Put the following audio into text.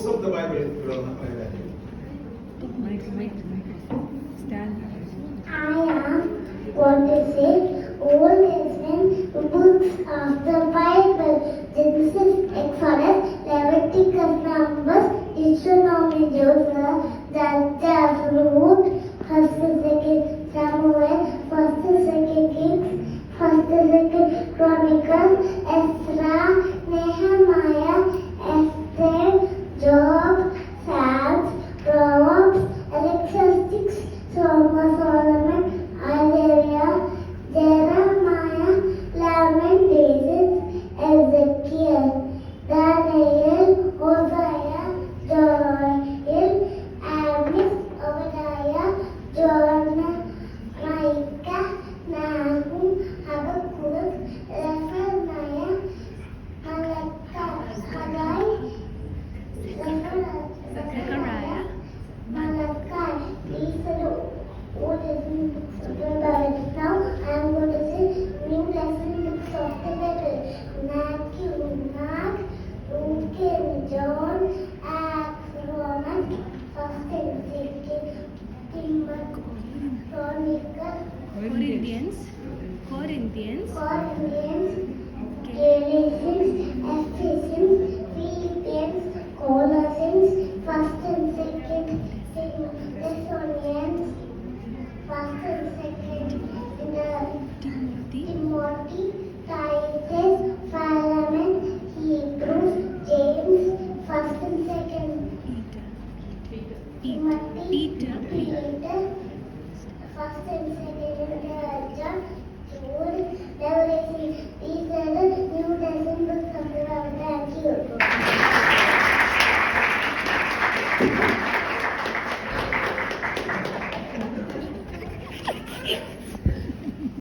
books of the Bible. Stand. I am going to say Old Testament books of the Bible. Genesis, Exodus, Leviticus, Numbers, Deuteronomy, Joshua, Judges, Ruth, First and Second Samuel, First and Second Kings, First and Second Chronicles, Ezra, Nehemiah, Esther, Job, Psalms, Proverbs, Ecclesiastes, Song of Solomon, Isaiah, Jeremiah, Lamentations, Ezekiel, Daniel, Hosea, Joel, Amos, Obadiah, Jonah, Micah, Nahum, Habakkuk, Zephaniah, Haggai, Zechariah. Malachi. These are the Old Testament books of the Bible. Now I am going to say New Testament books of the Bible. Matthew, Mark, Luke, and John, Acts, Romans, First and Second Timothy, Chronicles, Corinthians. Galatians, Ephesians,